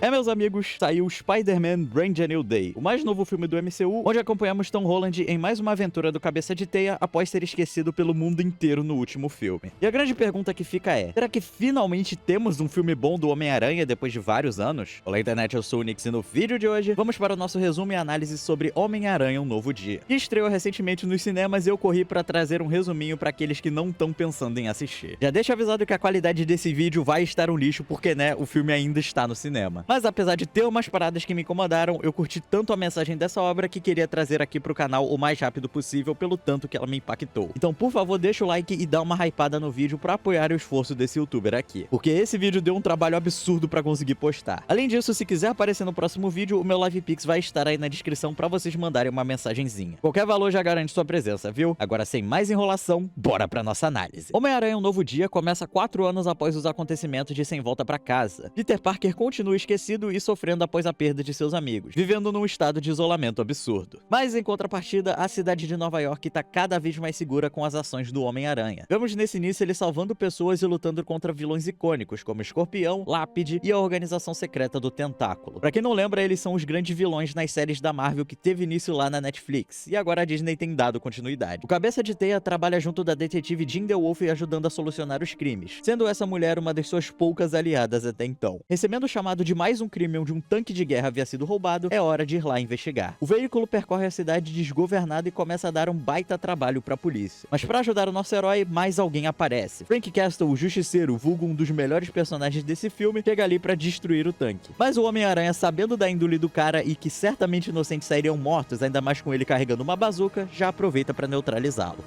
Meus amigos, saiu Spider-Man Brand New Day, o mais novo filme do MCU, onde acompanhamos Tom Holland em mais uma aventura do Cabeça de Teia após ser esquecido pelo mundo inteiro no último filme. E a grande pergunta que fica é, será que finalmente temos um filme bom do Homem-Aranha depois de vários anos? Olá internet, eu sou o Nix e no vídeo de hoje vamos para o nosso resumo e análise sobre Homem-Aranha Um Novo Dia, que estreou recentemente nos cinemas e eu corri para trazer um resuminho para aqueles que não estão pensando em assistir. Já deixo avisado que a qualidade desse vídeo vai estar um lixo porque, né, o filme ainda está no cinema. Mas apesar de ter umas paradas que me incomodaram, eu curti tanto a mensagem dessa obra que queria trazer aqui pro canal o mais rápido possível pelo tanto que ela me impactou. Então, por favor, deixa o like e dá uma hypada no vídeo pra apoiar o esforço desse youtuber aqui, porque esse vídeo deu um trabalho absurdo pra conseguir postar. Além disso, se quiser aparecer no próximo vídeo, o meu LivePix vai estar aí na descrição pra vocês mandarem uma mensagenzinha. Qualquer valor já garante sua presença, viu? Agora, sem mais enrolação, bora pra nossa análise. Homem-Aranha Um Novo Dia começa 4 anos após os acontecimentos de Sem Volta pra Casa. Peter Parker continua esquecido e sofrendo após a perda de seus amigos, vivendo num estado de isolamento absurdo. Mas em contrapartida, a cidade de Nova York tá cada vez mais segura com as ações do Homem-Aranha. Vemos nesse início ele salvando pessoas e lutando contra vilões icônicos como Escorpião, Lápide e a organização secreta do Tentáculo. Pra quem não lembra, eles são os grandes vilões nas séries da Marvel que teve início lá na Netflix, e agora a Disney tem dado continuidade. O Cabeça de Teia trabalha junto da detetive Jean DeWolf ajudando a solucionar os crimes, sendo essa mulher uma das suas poucas aliadas até então. Recebendo o chamado de mais um crime onde um tanque de guerra havia sido roubado, é hora de ir lá investigar. O veículo percorre a cidade desgovernada e começa a dar um baita trabalho pra polícia. Mas pra ajudar o nosso herói, mais alguém aparece. Frank Castle, o Justiceiro, vulgo um dos melhores personagens desse filme, chega ali pra destruir o tanque. Mas o Homem-Aranha, sabendo da índole do cara e que certamente inocentes sairiam mortos, ainda mais com ele carregando uma bazuca, já aproveita pra neutralizá-lo.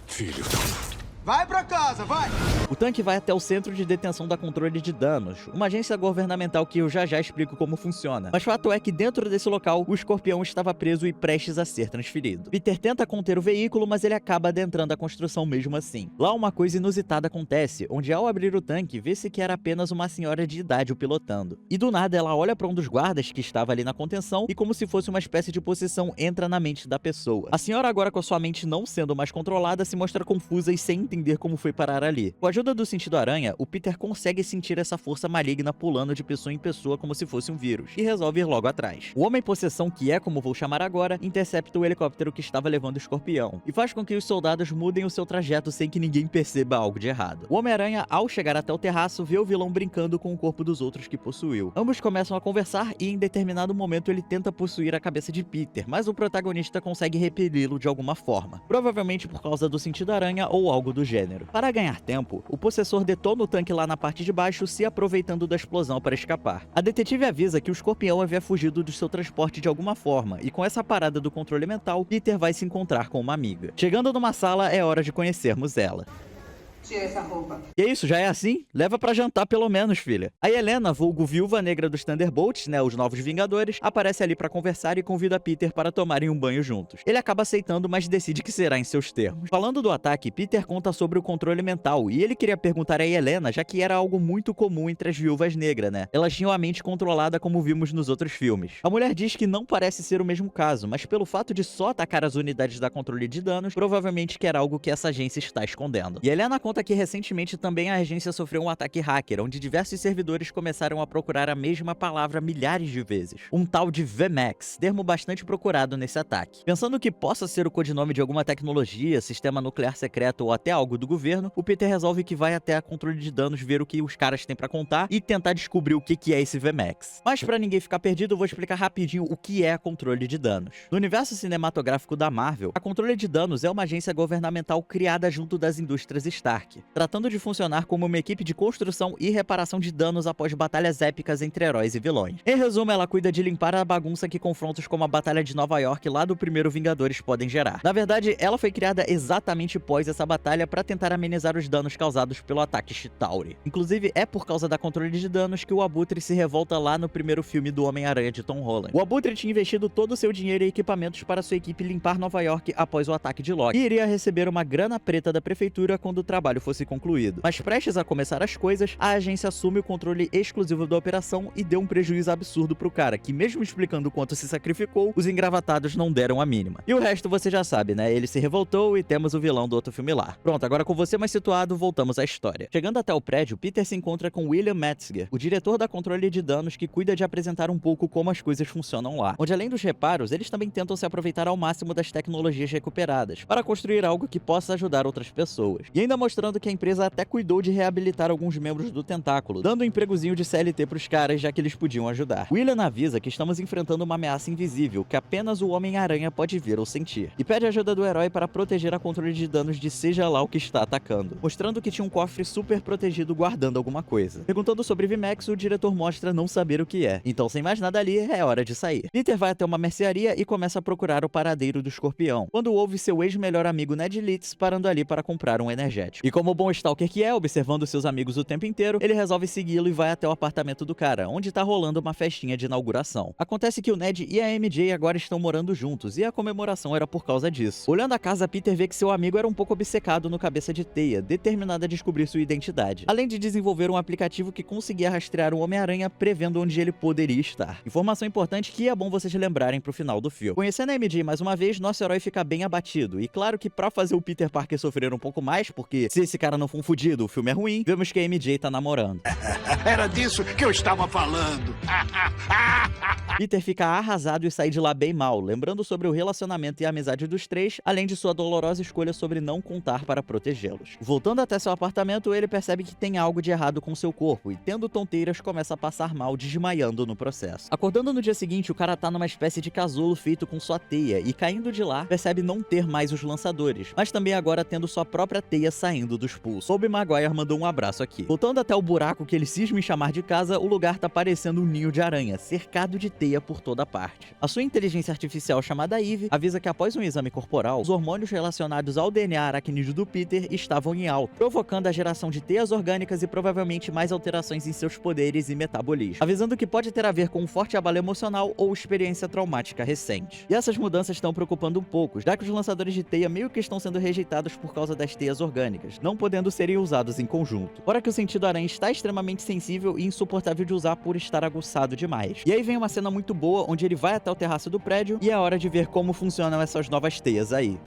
Filho, Vai pra casa, vai! O tanque vai até o Centro de Detenção da Controle de Danos, uma agência governamental que eu já explico como funciona. Mas fato é que dentro desse local, o Escorpião estava preso e prestes a ser transferido. Peter tenta conter o veículo, mas ele acaba adentrando a construção mesmo assim. Lá uma coisa inusitada acontece, onde ao abrir o tanque, vê-se que era apenas uma senhora de idade o pilotando. E do nada ela olha para um dos guardas que estava ali na contenção e como se fosse uma espécie de possessão entra na mente da pessoa. A senhora agora com a sua mente não sendo mais controlada se mostra confusa e sem entender como foi parar ali. Com a ajuda do sentido aranha, o Peter consegue sentir essa força maligna pulando de pessoa em pessoa como se fosse um vírus, e resolve ir logo atrás. O Homem-Possessão, que é como vou chamar agora, intercepta o helicóptero que estava levando o Escorpião, e faz com que os soldados mudem o seu trajeto sem que ninguém perceba algo de errado. O Homem-Aranha, ao chegar até o terraço, vê o vilão brincando com o corpo dos outros que possuiu. Ambos começam a conversar e em determinado momento ele tenta possuir a cabeça de Peter, mas o protagonista consegue repeli-lo de alguma forma, provavelmente por causa do sentido aranha ou algo do gênero. Para ganhar tempo, o possessor detona o tanque lá na parte de baixo, se aproveitando da explosão para escapar. A detetive avisa que o Escorpião havia fugido do seu transporte de alguma forma, e com essa parada do controle mental, Peter vai se encontrar com uma amiga. Chegando numa sala, é hora de conhecermos ela. Tira essa roupa. Que isso, já é assim? Leva pra jantar pelo menos, filha. A Helena, vulgo Viúva Negra dos Thunderbolts, né, os Novos Vingadores, aparece ali pra conversar e convida Peter para tomarem um banho juntos. Ele acaba aceitando, mas decide que será em seus termos. Falando do ataque, Peter conta sobre o controle mental, e ele queria perguntar a Helena, já que era algo muito comum entre as viúvas negras, né? Elas tinham a mente controlada como vimos nos outros filmes. A mulher diz que não parece ser o mesmo caso, mas pelo fato de só atacar as unidades da controle de danos, provavelmente que era algo que essa agência está escondendo. E Helena conta que recentemente também a agência sofreu um ataque hacker, onde diversos servidores começaram a procurar a mesma palavra milhares de vezes. Um tal de VMAX, termo bastante procurado nesse ataque. Pensando que possa ser o codinome de alguma tecnologia, sistema nuclear secreto ou até algo do governo, o Peter resolve que vai até a controle de danos ver o que os caras têm pra contar e tentar descobrir o que é esse VMAX. Mas pra ninguém ficar perdido, eu vou explicar rapidinho o que é a controle de danos. No universo cinematográfico da Marvel, a controle de danos é uma agência governamental criada junto das indústrias Stark, tratando de funcionar como uma equipe de construção e reparação de danos após batalhas épicas entre heróis e vilões. Em resumo, ela cuida de limpar a bagunça que confrontos como a Batalha de Nova York lá do primeiro Vingadores podem gerar. Na verdade, ela foi criada exatamente após essa batalha para tentar amenizar os danos causados pelo ataque Chitauri. Inclusive, é por causa da controle de danos que o Abutre se revolta lá no primeiro filme do Homem-Aranha de Tom Holland. O Abutre tinha investido todo o seu dinheiro e equipamentos para sua equipe limpar Nova York após o ataque de Loki, e iria receber uma grana preta da prefeitura quando o trabalho trabalho fosse concluído. Mas prestes a começar as coisas, a agência assume o controle exclusivo da operação e deu um prejuízo absurdo pro cara, que mesmo explicando o quanto se sacrificou, os engravatados não deram a mínima. E o resto você já sabe, né? Ele se revoltou e temos o vilão do outro filme lá. Pronto, agora com você mais situado, voltamos à história. Chegando até o prédio, Peter se encontra com William Metzger, o diretor da controle de danos, que cuida de apresentar um pouco como as coisas funcionam lá. Onde além dos reparos, eles também tentam se aproveitar ao máximo das tecnologias recuperadas, para construir algo que possa ajudar outras pessoas. E ainda mostrando que a empresa até cuidou de reabilitar alguns membros do Tentáculo, dando um empregozinho de CLT pros caras, já que eles podiam ajudar. William avisa que estamos enfrentando uma ameaça invisível, que apenas o Homem-Aranha pode ver ou sentir, e pede ajuda do herói para proteger a controle de danos de seja lá o que está atacando, mostrando que tinha um cofre super protegido guardando alguma coisa. Perguntando sobre VMAX, o diretor mostra não saber o que é, então sem mais nada ali, é hora de sair. Peter vai até uma mercearia e começa a procurar o paradeiro do Escorpião, quando ouve seu ex-melhor amigo Ned Leeds parando ali para comprar um energético. E como bom stalker que é, observando seus amigos o tempo inteiro, ele resolve segui-lo e vai até o apartamento do cara, onde tá rolando uma festinha de inauguração. Acontece que o Ned e a MJ agora estão morando juntos, e a comemoração era por causa disso. Olhando a casa, Peter vê que seu amigo era um pouco obcecado no Cabeça de Teia, determinado a descobrir sua identidade, além de desenvolver um aplicativo que conseguia rastrear o Homem-Aranha prevendo onde ele poderia estar. Informação importante que é bom vocês lembrarem pro final do filme. Conhecendo a MJ mais uma vez, nosso herói fica bem abatido, e claro que pra fazer o Peter Parker sofrer um pouco mais, porque se esse cara não for um fudido, o filme é ruim, vemos que a MJ tá namorando. Era disso que eu estava falando. Peter fica arrasado e sai de lá bem mal, lembrando sobre o relacionamento e a amizade dos três, além de sua dolorosa escolha sobre não contar para protegê-los. Voltando até seu apartamento, ele percebe que tem algo de errado com seu corpo e, tendo tonteiras, começa a passar mal, desmaiando no processo. Acordando no dia seguinte, o cara tá numa espécie de casulo feito com sua teia e, caindo de lá, percebe não ter mais os lançadores, mas também agora tendo sua própria teia saindo dos pulsos. Tobey Maguire mandou um abraço aqui. Voltando até o buraco que ele cisma em chamar de casa, o lugar tá parecendo um ninho de aranha, cercado de teia por toda parte. A sua inteligência artificial chamada Eve avisa que após um exame corporal, os hormônios relacionados ao DNA aracnídeo do Peter estavam em alta, provocando a geração de teias orgânicas e provavelmente mais alterações em seus poderes e metabolismo, avisando que pode ter a ver com um forte abalo emocional ou experiência traumática recente. E essas mudanças estão preocupando um pouco, já que os lançadores de teia meio que estão sendo rejeitados por causa das teias orgânicas, não podendo serem usados em conjunto. Fora que o sentido aranha está extremamente sensível e insuportável de usar por estar aguçado demais. E aí vem uma cena muito boa, onde ele vai até o terraço do prédio e é hora de ver como funcionam essas novas teias aí.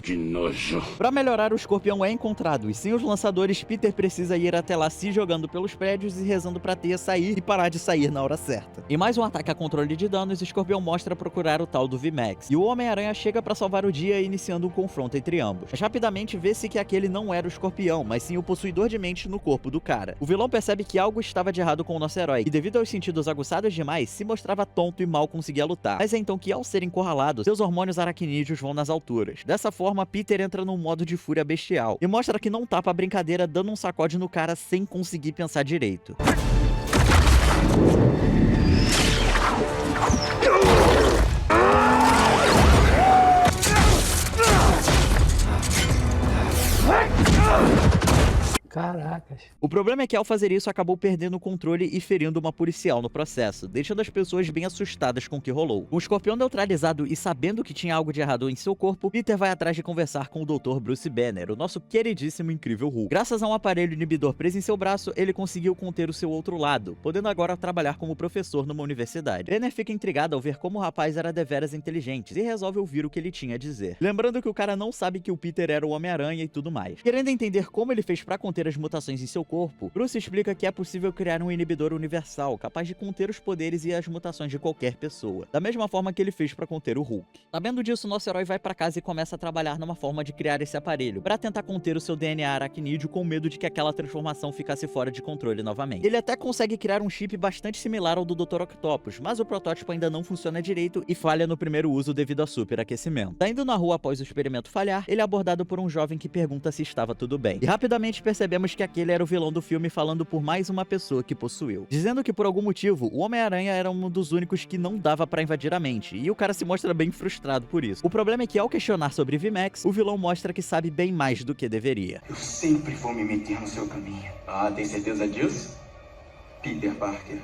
Que nojo. Pra melhorar, o Escorpião é encontrado, e sem os lançadores, Peter precisa ir até lá se jogando pelos prédios e rezando pra teia sair e parar de sair na hora certa. Em mais um ataque a controle de danos, o Escorpião mostra procurar o tal do VMAX, e o Homem-Aranha chega pra salvar o dia, iniciando um confronto entre ambos. Mas rapidamente vê-se que aquele não era o Escorpião, mas sim o possuidor de mente no corpo do cara. O vilão percebe que algo estava de errado com o nosso herói, e devido aos sentidos aguçados demais, se mostrava tonto e mal conseguia lutar. Mas é então que, ao ser encurralado, seus hormônios aracnídeos vão nas alturas. Dessa forma, Peter entra num modo de fúria bestial e mostra que não tá pra brincadeira, dando um sacode no cara sem conseguir pensar direito. Caracas. O problema é que ao fazer isso acabou perdendo o controle e ferindo uma policial no processo, deixando as pessoas bem assustadas com o que rolou. Com o Escorpião neutralizado e sabendo que tinha algo de errado em seu corpo, Peter vai atrás de conversar com o Dr. Bruce Banner, o nosso queridíssimo incrível Hulk. Graças a um aparelho inibidor preso em seu braço, ele conseguiu conter o seu outro lado, podendo agora trabalhar como professor numa universidade. Banner fica intrigado ao ver como o rapaz era deveras inteligente e resolve ouvir o que ele tinha a dizer. Lembrando que o cara não sabe que o Peter era o Homem-Aranha e tudo mais. Querendo entender como ele fez pra conter as mutações em seu corpo, Bruce explica que é possível criar um inibidor universal capaz de conter os poderes e as mutações de qualquer pessoa, da mesma forma que ele fez pra conter o Hulk. Sabendo disso, nosso herói vai pra casa e começa a trabalhar numa forma de criar esse aparelho, pra tentar conter o seu DNA aracnídeo com medo de que aquela transformação ficasse fora de controle novamente. Ele até consegue criar um chip bastante similar ao do Dr. Octopus, mas o protótipo ainda não funciona direito e falha no primeiro uso devido a superaquecimento. Saindo na rua após o experimento falhar, ele é abordado por um jovem que pergunta se estava tudo bem. E rapidamente percebemos que aquele era o vilão do filme falando por mais uma pessoa que possuiu, dizendo que por algum motivo o Homem-Aranha era um dos únicos que não dava pra invadir a mente, e o cara se mostra bem frustrado por isso. O problema é que ao questionar sobre VMAX, o vilão mostra que sabe bem mais do que deveria. Eu sempre vou me meter no seu caminho. Ah, tem certeza disso? Peter Parker.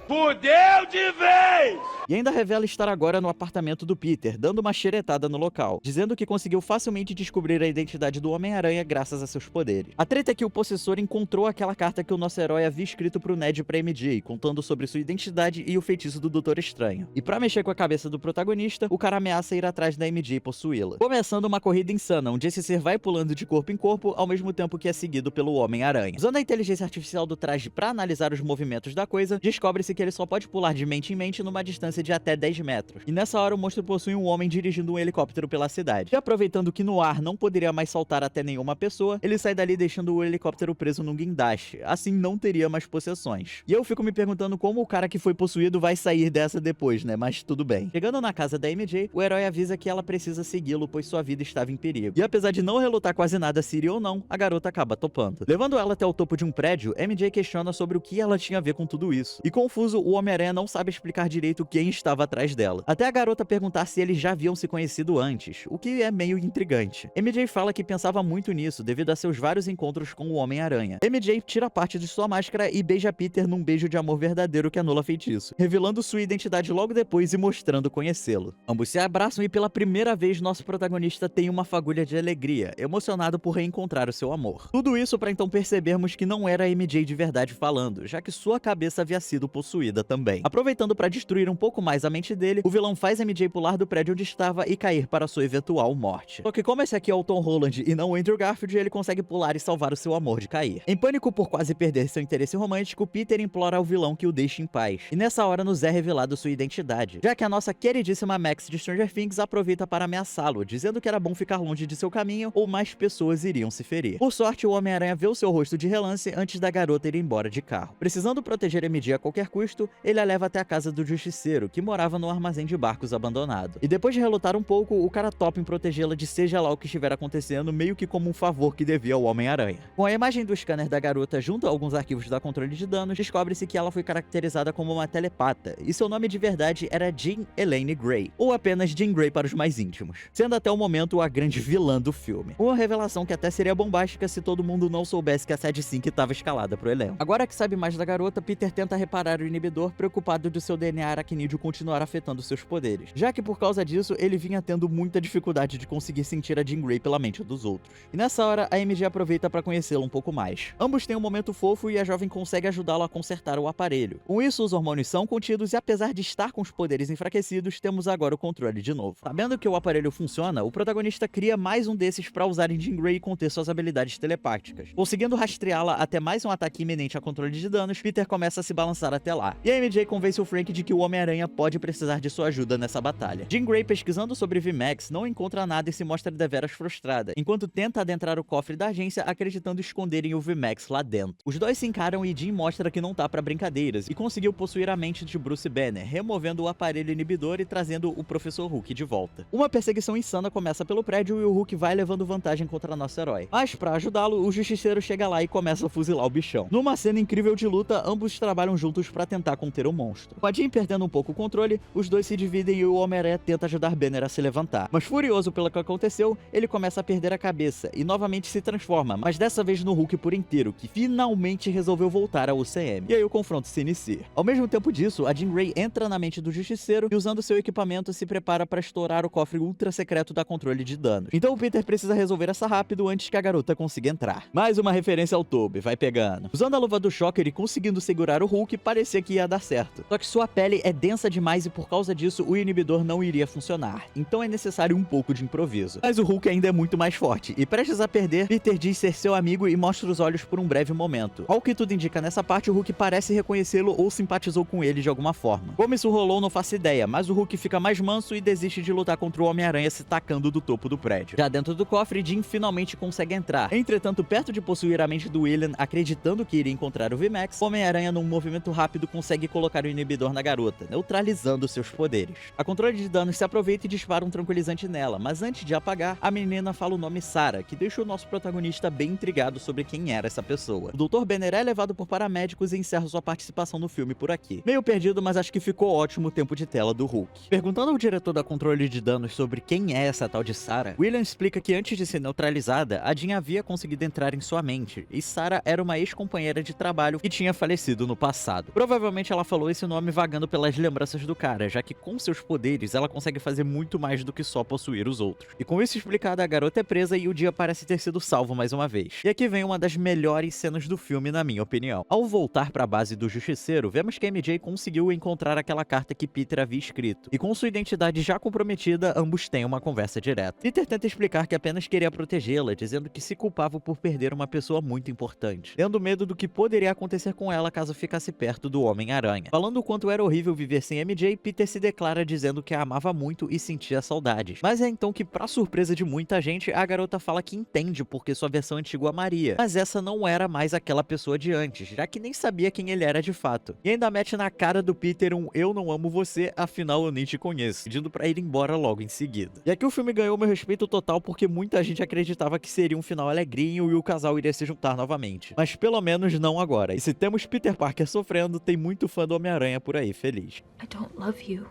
Fudeu de vez! E ainda revela estar agora no apartamento do Peter, dando uma xeretada no local, dizendo que conseguiu facilmente descobrir a identidade do Homem-Aranha graças a seus poderes. A treta é que o possessor encontrou aquela carta que o nosso herói havia escrito pro Ned e pra MJ, contando sobre sua identidade e o feitiço do Doutor Estranho. E pra mexer com a cabeça do protagonista, o cara ameaça ir atrás da MJ e possuí-la. Começando uma corrida insana, onde esse ser vai pulando de corpo em corpo, ao mesmo tempo que é seguido pelo Homem-Aranha. Usando a inteligência artificial do traje pra analisar os movimentos da coisa, descobre-se que ele só pode pular de mente em mente numa distância de até 10 metros. E nessa hora o monstro possui um homem dirigindo um helicóptero pela cidade. E aproveitando que no ar não poderia mais saltar até nenhuma pessoa, ele sai dali deixando o helicóptero preso num guindaste. Assim não teria mais possessões. E eu fico me perguntando como o cara que foi possuído vai sair dessa depois, né? Mas tudo bem. Chegando na casa da MJ, o herói avisa que ela precisa segui-lo, pois sua vida estava em perigo. E apesar de não relutar quase nada se iria ou não, a garota acaba topando. Levando ela até o topo de um prédio, MJ questiona sobre o que ela tinha a ver com tudo isso. E confuso, o Homem-Aranha não sabe explicar direito quem estava atrás dela. Até a garota perguntar se eles já haviam se conhecido antes, o que é meio intrigante. MJ fala que pensava muito nisso devido a seus vários encontros com o Homem-Aranha. MJ tira parte de sua máscara e beija Peter num beijo de amor verdadeiro que anula feitiço, revelando sua identidade logo depois e mostrando conhecê-lo. Ambos se abraçam e pela primeira vez nosso protagonista tem uma fagulha de alegria, emocionado por reencontrar o seu amor. Tudo isso para então percebermos que não era a MJ de verdade falando, já que sua cabeça havia sido possuída também. Aproveitando para destruir um pouco mais a mente dele, o vilão faz MJ pular do prédio onde estava e cair para sua eventual morte. Só que como esse aqui é o Tom Holland e não o Andrew Garfield, ele consegue pular e salvar o seu amor de cair. Em pânico por quase perder seu interesse romântico, Peter implora ao vilão que o deixe em paz. E nessa hora nos é revelado sua identidade, já que a nossa queridíssima Max de Stranger Things aproveita para ameaçá-lo, dizendo que era bom ficar longe de seu caminho ou mais pessoas iriam se ferir. Por sorte, o Homem-Aranha vê o seu rosto de relance antes da garota ir embora de carro. Precisando proteger MJ a qualquer custo, ele a leva até a casa do Justiceiro, que morava no armazém de barcos abandonado. E depois de relutar um pouco, o cara topa em protegê-la de seja lá o que estiver acontecendo, meio que como um favor que devia ao Homem-Aranha. Com a imagem do scanner da garota junto a alguns arquivos da controle de danos, descobre-se que ela foi caracterizada como uma telepata, e seu nome de verdade era Jean Elaine Grey, ou apenas Jean Grey para os mais íntimos, sendo até o momento a grande vilã do filme. Uma revelação que até seria bombástica se todo mundo não soubesse que a Sad Sync estava escalada pro elenco. Agora que sabe mais da garota, Peter tenta reparar o inibidor, preocupado de seu DNA aracnídeo continuar afetando seus poderes, já que por causa disso ele vinha tendo muita dificuldade de conseguir sentir a Jean Grey pela mente dos outros. E nessa hora a MJ aproveita para conhecê-lo um pouco mais. Ambos têm um momento fofo e a jovem consegue ajudá-lo a consertar o aparelho. Com isso, os hormônios são contidos e apesar de estar com os poderes enfraquecidos, temos agora o controle de novo. Sabendo que o aparelho funciona, o protagonista cria mais um desses para usar em Jean Grey e conter suas habilidades telepáticas. Conseguindo rastreá-la até mais um ataque iminente a controle de danos, Peter começa a se balançar até lá. E a MJ convence o Frank de que o Homem-Aranha pode precisar de sua ajuda nessa batalha. Jean Grey, pesquisando sobre VMAX, não encontra nada e se mostra deveras frustrada, enquanto tenta adentrar o cofre da agência acreditando esconderem o VMAX lá dentro. Os dois se encaram e Jean mostra que não tá pra brincadeiras e conseguiu possuir a mente de Bruce Banner, removendo o aparelho inibidor e trazendo o Professor Hulk de volta. Uma perseguição insana começa pelo prédio e o Hulk vai levando vantagem contra nosso herói. Mas pra ajudá-lo, o Justiceiro chega lá e começa a fuzilar o bichão. Numa cena incrível de luta, ambos trabalham juntos pra tentar conter o monstro. Com a Jean perdendo um pouco o controle, os dois se dividem e o Homem-Aranha tenta ajudar Banner a se levantar. Mas furioso pelo que aconteceu, ele começa a perder a cabeça e novamente se transforma, mas dessa vez no Hulk por inteiro, que finalmente resolveu voltar ao UCM. E aí o confronto se inicia. Ao mesmo tempo disso, a Jean Grey entra na mente do Justiceiro e usando seu equipamento se prepara para estourar o cofre ultra secreto da controle de danos. Então o Peter precisa resolver essa rápido antes que a garota consiga entrar. Mais uma referência ao Tobey, vai pegando. Usando a luva do Shocker e conseguindo segurar o Hulk, parecia que ia dar certo. Só que sua pele é densa demais e por causa disso o inibidor não iria funcionar. Então é necessário um pouco de improviso. Mas o Hulk ainda é muito mais forte e prestes a perder, Peter diz ser seu amigo e mostra os olhos por um breve momento. Ao que tudo indica nessa parte, o Hulk parece reconhecê-lo ou simpatizou com ele de alguma forma. Como isso rolou, não faço ideia, mas o Hulk fica mais manso e desiste de lutar contra o Homem-Aranha se tacando do topo do prédio. Já dentro do cofre, Jean finalmente consegue entrar. Entretanto, perto de possuir a mente do William, acreditando que iria encontrar o VMAX, o Homem-Aranha num movimento rápido consegue colocar o inibidor na garota, neutralizando seus poderes. A controle de danos se aproveita e dispara um tranquilizante nela, mas antes de apagar, a menina fala o nome Sarah, que deixa o nosso protagonista bem intrigado sobre quem era essa pessoa. O Dr. Banner é levado por paramédicos e encerra sua participação no filme por aqui. Meio perdido, mas acho que ficou ótimo o tempo de tela do Hulk. Perguntando ao diretor da controle de danos sobre quem é essa tal de Sarah, William explica que antes de ser neutralizada, a Jean havia conseguido entrar em sua mente, e Sarah era uma ex-companheira de trabalho que tinha falecido no passado. Provavelmente Provavelmente ela falou esse nome vagando pelas lembranças do cara, já que com seus poderes ela consegue fazer muito mais do que só possuir os outros. E com isso explicado, a garota é presa e o dia parece ter sido salvo mais uma vez. E aqui vem uma das melhores cenas do filme, na minha opinião. Ao voltar para a base do Justiceiro, vemos que a MJ conseguiu encontrar aquela carta que Peter havia escrito. E com sua identidade já comprometida, ambos têm uma conversa direta. Peter tenta explicar que apenas queria protegê-la, dizendo que se culpava por perder uma pessoa muito importante, tendo medo do que poderia acontecer com ela caso ficasse perto do Homem-Aranha. Falando o quanto era horrível viver sem MJ, Peter se declara dizendo que a amava muito e sentia saudades. Mas é então que, pra surpresa de muita gente, a garota fala que entende porque sua versão antiga amaria, mas essa não era mais aquela pessoa de antes, já que nem sabia quem ele era de fato. E ainda mete na cara do Peter um "eu não amo você, afinal eu nem te conheço", pedindo pra ir embora logo em seguida. E aqui o filme ganhou meu respeito total porque muita gente acreditava que seria um final alegrinho e o casal iria se juntar novamente. Mas pelo menos não agora. E se temos Peter Parker sofrendo, tem muito fã do Homem-Aranha por aí feliz. I don't love you.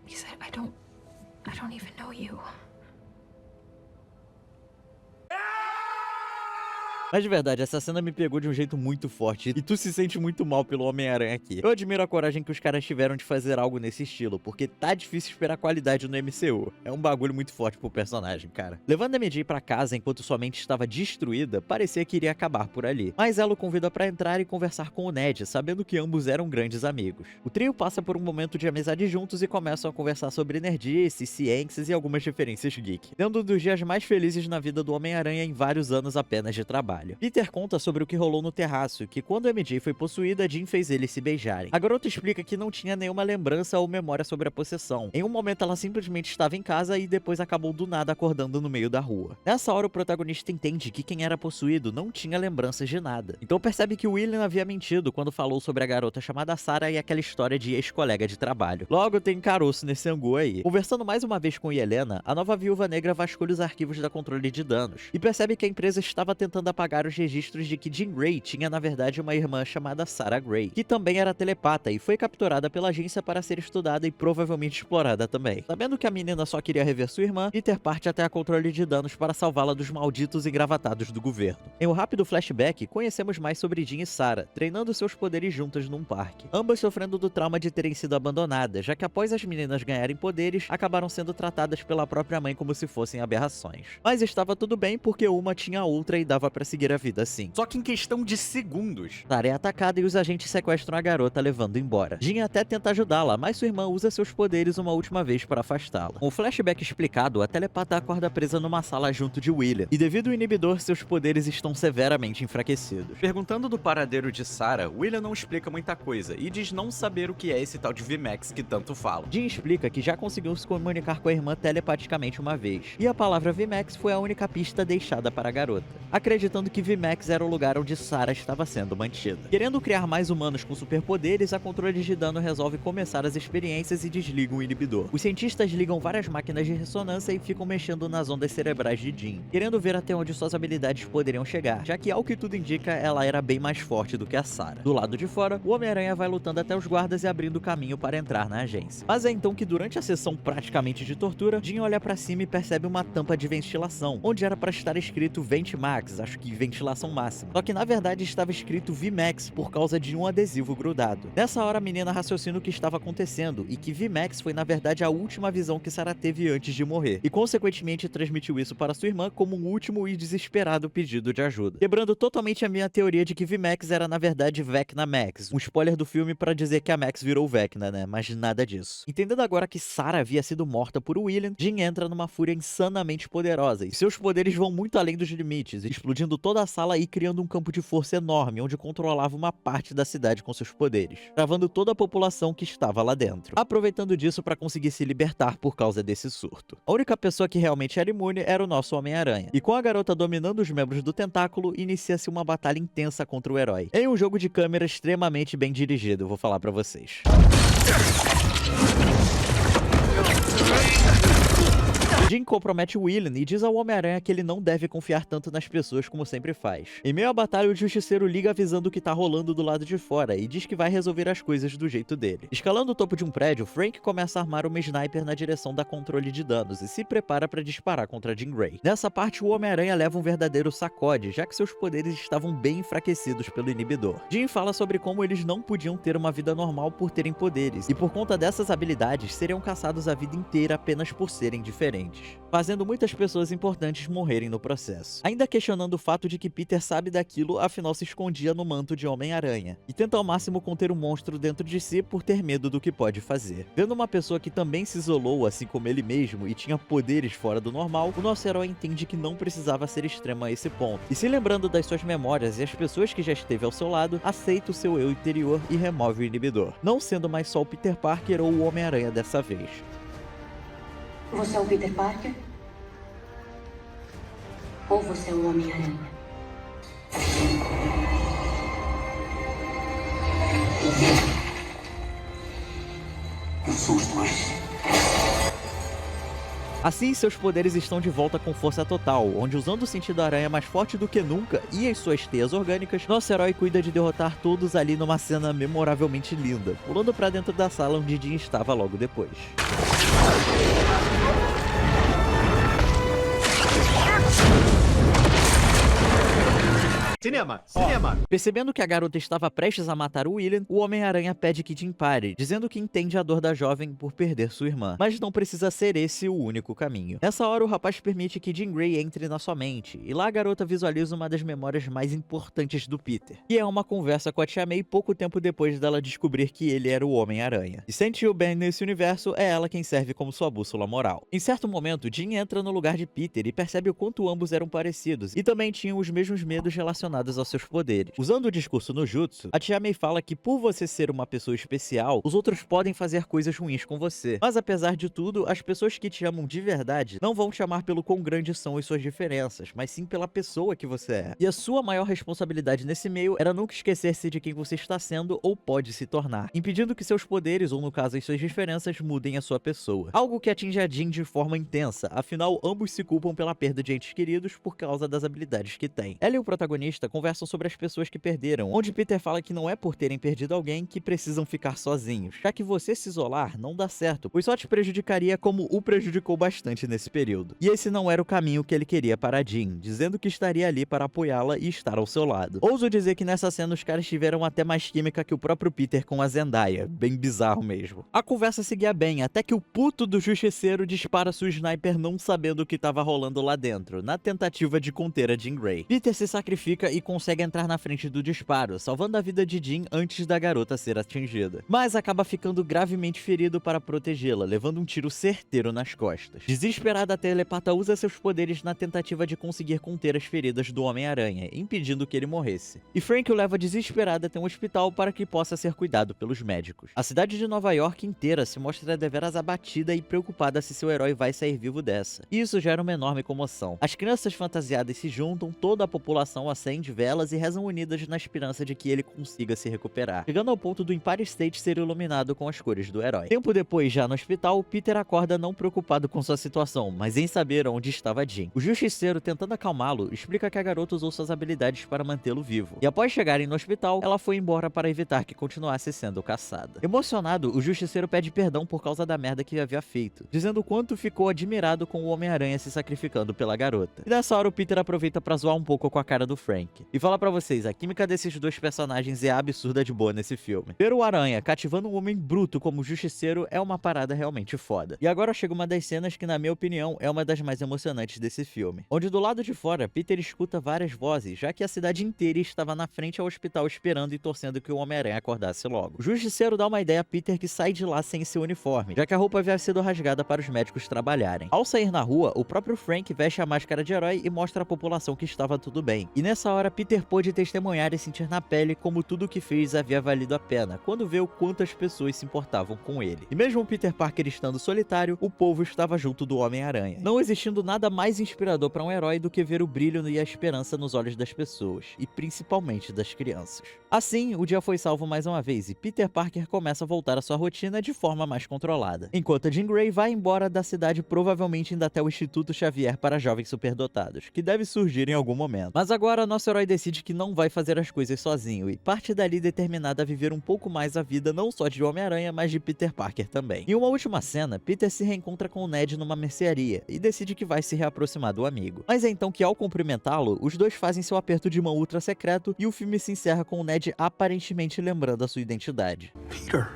Because I don't even know you. Mas de verdade, essa cena me pegou de um jeito muito forte e tu se sente muito mal pelo Homem-Aranha aqui. Eu admiro a coragem que os caras tiveram de fazer algo nesse estilo, porque tá difícil esperar qualidade no MCU. É um bagulho muito forte pro personagem, cara. Levando a MJ pra casa enquanto sua mente estava destruída, parecia que iria acabar por ali. Mas ela o convida pra entrar e conversar com o Ned, sabendo que ambos eram grandes amigos. O trio passa por um momento de amizade juntos e começam a conversar sobre nerdice, ciências e algumas referências geek, tendo um dos dias mais felizes na vida do Homem-Aranha em vários anos apenas de trabalho. Peter conta sobre o que rolou no terraço, que quando a MJ foi possuída, Jean fez eles se beijarem. A garota explica que não tinha nenhuma lembrança ou memória sobre a possessão. Em um momento ela simplesmente estava em casa e depois acabou do nada acordando no meio da rua. Nessa hora o protagonista entende que quem era possuído não tinha lembranças de nada. Então percebe que William havia mentido quando falou sobre a garota chamada Sarah e aquela história de ex-colega de trabalho. Logo tem caroço nesse angu aí. Conversando mais uma vez com Helena, a nova viúva negra vasculha os arquivos da controle de danos e percebe que a empresa estava tentando apagar os registros de que Jean Grey tinha na verdade uma irmã chamada Sarah Grey, que também era telepata e foi capturada pela agência para ser estudada e provavelmente explorada também. Sabendo que a menina só queria rever sua irmã, Peter parte até a controle de danos para salvá-la dos malditos engravatados do governo. Em um rápido flashback, conhecemos mais sobre Jean e Sarah, treinando seus poderes juntas num parque. Ambas sofrendo do trauma de terem sido abandonadas, já que após as meninas ganharem poderes, acabaram sendo tratadas pela própria mãe como se fossem aberrações. Mas estava tudo bem porque uma tinha a outra e dava pra seguir a vida assim. Só que em questão de segundos, Sarah é atacada e os agentes sequestram a garota, levando embora. Jean até tenta ajudá-la, mas sua irmã usa seus poderes uma última vez para afastá-la. Com o flashback explicado, a telepata acorda presa numa sala junto de William, e devido ao inibidor, seus poderes estão severamente enfraquecidos. Perguntando do paradeiro de Sarah, William não explica muita coisa e diz não saber o que é esse tal de VMAX que tanto fala. Jean explica que já conseguiu se comunicar com a irmã telepaticamente uma vez, e a palavra VMAX foi a única pista deixada para a garota, acreditando que VMAX era o lugar onde Sarah estava sendo mantida. Querendo criar mais humanos com superpoderes, a controle de dano resolve começar as experiências e desliga o inibidor. Os cientistas ligam várias máquinas de ressonância e ficam mexendo nas ondas cerebrais de Jean, querendo ver até onde suas habilidades poderiam chegar, já que ao que tudo indica, ela era bem mais forte do que a Sarah. Do lado de fora, o Homem-Aranha vai lutando até os guardas e abrindo caminho para entrar na agência. Mas é então que durante a sessão praticamente de tortura, Jean olha pra cima e percebe uma tampa de ventilação, onde era para estar escrito Ventmax, acho que ventilação máxima. Só que na verdade estava escrito VMAX por causa de um adesivo grudado. Nessa hora a menina raciocina o que estava acontecendo e que VMAX foi na verdade a última visão que Sarah teve antes de morrer, e consequentemente transmitiu isso para sua irmã como um último e desesperado pedido de ajuda, quebrando totalmente a minha teoria de que VMAX era na verdade Vecna Max, um spoiler do filme para dizer que a Max virou Vecna, né, mas nada disso. Entendendo agora que Sarah havia sido morta por William, Jean entra numa fúria insanamente poderosa e seus poderes vão muito além dos limites, explodindo toda a sala e criando um campo de força enorme onde controlava uma parte da cidade com seus poderes, travando toda a população que estava lá dentro, aproveitando disso para conseguir se libertar por causa desse surto. A única pessoa que realmente era imune era o nosso Homem-Aranha, e com a garota dominando os membros do tentáculo, inicia-se uma batalha intensa contra o herói, em um jogo de câmera extremamente bem dirigido, vou falar pra vocês. Jean compromete William e diz ao Homem-Aranha que ele não deve confiar tanto nas pessoas como sempre faz. Em meio à batalha, o Justiceiro liga avisando o que tá rolando do lado de fora e diz que vai resolver as coisas do jeito dele. Escalando o topo de um prédio, Frank começa a armar uma sniper na direção da controle de danos e se prepara para disparar contra Jean Grey. Nessa parte, o Homem-Aranha leva um verdadeiro sacode, já que seus poderes estavam bem enfraquecidos pelo inibidor. Jean fala sobre como eles não podiam ter uma vida normal por terem poderes, e por conta dessas habilidades seriam caçados a vida inteira apenas por serem diferentes, fazendo muitas pessoas importantes morrerem no processo. Ainda questionando o fato de que Peter sabe daquilo, afinal se escondia no manto de Homem-Aranha, e tenta ao máximo conter o monstro dentro de si por ter medo do que pode fazer. Vendo uma pessoa que também se isolou, assim como ele mesmo, e tinha poderes fora do normal, o nosso herói entende que não precisava ser extremo a esse ponto, e se lembrando das suas memórias e as pessoas que já esteve ao seu lado, aceita o seu eu interior e remove o inibidor, não sendo mais só o Peter Parker ou o Homem-Aranha dessa vez. Você é o Peter Parker? Ou você é o Homem-Aranha? Eu sou os dois. Assim, seus poderes estão de volta com força total, onde usando o sentido aranha mais forte do que nunca e as suas teias orgânicas, nosso herói cuida de derrotar todos ali numa cena memoravelmente linda, pulando pra dentro da sala onde Jean estava logo depois. Cinema! Cinema! Percebendo que a garota estava prestes a matar o William, o Homem-Aranha pede que Jean pare, dizendo que entende a dor da jovem por perder sua irmã, mas não precisa ser esse o único caminho. Nessa hora, o rapaz permite que Jean Grey entre na sua mente, e lá a garota visualiza uma das memórias mais importantes do Peter, que é uma conversa com a Tia May pouco tempo depois dela descobrir que ele era o Homem-Aranha. E sentiu bem nesse universo, é ela quem serve como sua bússola moral. Em certo momento, Jean entra no lugar de Peter e percebe o quanto ambos eram parecidos, e também tinham os mesmos medos relacionados aos seus poderes. Usando o discurso no Jutsu, a Tia May fala que por você ser uma pessoa especial, os outros podem fazer coisas ruins com você. Mas apesar de tudo, as pessoas que te amam de verdade não vão te amar pelo quão grandes são as suas diferenças, mas sim pela pessoa que você é. E a sua maior responsabilidade nesse meio era nunca esquecer-se de quem você está sendo ou pode se tornar, impedindo que seus poderes, ou no caso as suas diferenças, mudem a sua pessoa. Algo que atinge a Jean de forma intensa, afinal ambos se culpam pela perda de entes queridos por causa das habilidades que têm. Ela e o protagonista conversam sobre as pessoas que perderam, onde Peter fala que não é por terem perdido alguém que precisam ficar sozinhos, já que você se isolar não dá certo, pois só te prejudicaria como o prejudicou bastante nesse período. E esse não era o caminho que ele queria para Jean, dizendo que estaria ali para apoiá-la e estar ao seu lado. Ouso dizer que nessa cena os caras tiveram até mais química que o próprio Peter com a Zendaya, bem bizarro mesmo. A conversa seguia bem, até que o puto do Justiceiro dispara sua sniper não sabendo o que estava rolando lá dentro, na tentativa de conter a Jean Grey. Peter se sacrifica e consegue entrar na frente do disparo, salvando a vida de Jean antes da garota ser atingida. Mas acaba ficando gravemente ferido para protegê-la, levando um tiro certeiro nas costas. Desesperada, a telepata usa seus poderes na tentativa de conseguir conter as feridas do Homem-Aranha, impedindo que ele morresse. E Frank o leva desesperada até um hospital para que possa ser cuidado pelos médicos. A cidade de Nova York inteira se mostra deveras abatida e preocupada se seu herói vai sair vivo dessa. E isso gera uma enorme comoção. As crianças fantasiadas se juntam, toda a população acende velas e rezam unidas na esperança de que ele consiga se recuperar, chegando ao ponto do Empire State ser iluminado com as cores do herói. Tempo depois, já no hospital, Peter acorda não preocupado com sua situação, mas em saber onde estava Jean. O Justiceiro, tentando acalmá-lo, explica que a garota usou suas habilidades para mantê-lo vivo, e após chegarem no hospital, ela foi embora para evitar que continuasse sendo caçada. Emocionado, o Justiceiro pede perdão por causa da merda que havia feito, dizendo o quanto ficou admirado com o Homem-Aranha se sacrificando pela garota. E nessa hora o Peter aproveita pra zoar um pouco com a cara do Frank. E fala pra vocês, a química desses dois personagens é absurda de boa nesse filme. Ver o Aranha cativando um homem bruto como o Justiceiro é uma parada realmente foda. E agora chega uma das cenas que, na minha opinião, é uma das mais emocionantes desse filme, onde do lado de fora, Peter escuta várias vozes, já que a cidade inteira estava na frente ao hospital esperando e torcendo que o Homem-Aranha acordasse logo. O Justiceiro dá uma ideia a Peter que sai de lá sem seu uniforme, já que a roupa havia sido rasgada para os médicos trabalharem. Ao sair na rua, o próprio Frank veste a máscara de herói e mostra à população que estava tudo bem. E nessa nessa hora Peter pôde testemunhar e sentir na pele como tudo o que fez havia valido a pena, quando vê o quanto as pessoas se importavam com ele. E mesmo Peter Parker estando solitário, o povo estava junto do Homem-Aranha, não existindo nada mais inspirador para um herói do que ver o brilho e a esperança nos olhos das pessoas, e principalmente das crianças. Assim, o dia foi salvo mais uma vez e Peter Parker começa a voltar à sua rotina de forma mais controlada, enquanto a Jean Grey vai embora da cidade, provavelmente indo até o Instituto Xavier para jovens superdotados, que deve surgir em algum momento. Mas agora nosso herói decide que não vai fazer as coisas sozinho e parte dali determinado a viver um pouco mais a vida não só de Homem-Aranha, mas de Peter Parker também. Em uma última cena, Peter se reencontra com o Ned numa mercearia e decide que vai se reaproximar do amigo. Mas é então que ao cumprimentá-lo, os dois fazem seu aperto de mão ultra secreto e o filme se encerra com o Ned aparentemente lembrando a sua identidade. Peter.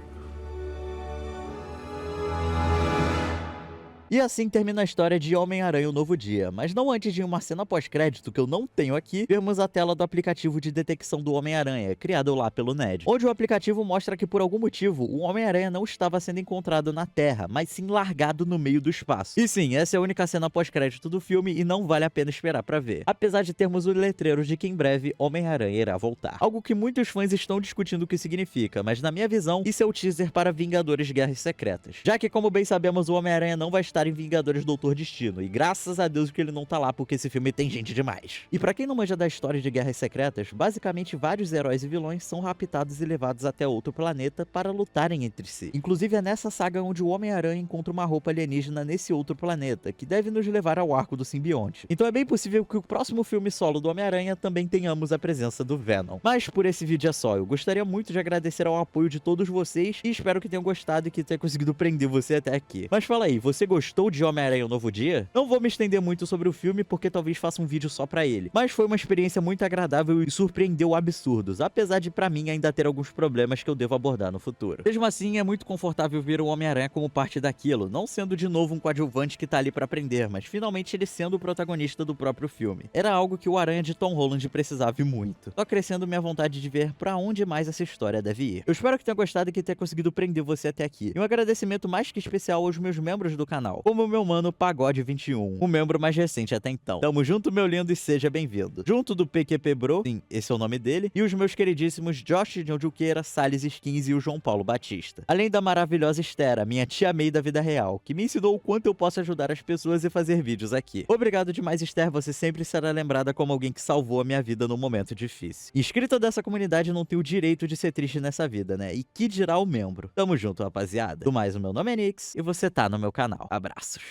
E assim termina a história de Homem-Aranha: O Novo Dia, mas não antes de uma cena pós-crédito que eu não tenho aqui, vermos a tela do aplicativo de detecção do Homem-Aranha, criado lá pelo Ned, onde o aplicativo mostra que por algum motivo o Homem-Aranha não estava sendo encontrado na Terra, mas sim largado no meio do espaço. E sim, essa é a única cena pós-crédito do filme e não vale a pena esperar pra ver, apesar de termos o letreiro de que em breve Homem-Aranha irá voltar. Algo que muitos fãs estão discutindo o que significa, mas na minha visão, isso é o teaser para Vingadores Guerras Secretas, já que como bem sabemos o Homem-Aranha não vai estar em Vingadores Doutor Destino, e graças a Deus que ele não tá lá, porque esse filme tem gente demais. E pra quem não manja da história de Guerras Secretas, basicamente vários heróis e vilões são raptados e levados até outro planeta para lutarem entre si. Inclusive é nessa saga onde o Homem-Aranha encontra uma roupa alienígena nesse outro planeta, que deve nos levar ao arco do simbionte. Então é bem possível que o próximo filme solo do Homem-Aranha também tenhamos a presença do Venom. Mas por esse vídeo é só, eu gostaria muito de agradecer ao apoio de todos vocês e espero que tenham gostado e que tenha conseguido prender você até aqui. Mas fala aí, você gostou de Homem-Aranha: O Novo Dia? Não vou me estender muito sobre o filme porque talvez faça um vídeo só pra ele, mas foi uma experiência muito agradável e surpreendeu absurdos, apesar de pra mim ainda ter alguns problemas que eu devo abordar no futuro. Mesmo assim, é muito confortável ver o Homem-Aranha como parte daquilo, não sendo de novo um coadjuvante que tá ali pra aprender, mas finalmente ele sendo o protagonista do próprio filme. Era algo que o Aranha de Tom Holland precisava e muito, só crescendo minha vontade de ver pra onde mais essa história deve ir. Eu espero que tenha gostado e que tenha conseguido prender você até aqui. E um agradecimento mais que especial aos meus membros do canal, como o meu mano Pagode 21, o membro mais recente até então. Tamo junto, meu lindo, e seja bem-vindo. Junto do PQP Bro, sim, esse é o nome dele, e os meus queridíssimos Josh John Juqueira, Salles Skins e o João Paulo Batista. Além da maravilhosa Estera, minha tia May da vida real, que me ensinou o quanto eu posso ajudar as pessoas e fazer vídeos aqui. Obrigado demais, Esther, você sempre será lembrada como alguém que salvou a minha vida num momento difícil. Inscrita dessa comunidade não tem o direito de ser triste nessa vida, né? E que dirá o membro. Tamo junto, rapaziada. Do mais, o meu nome é Nix e você tá no meu canal. Abraços.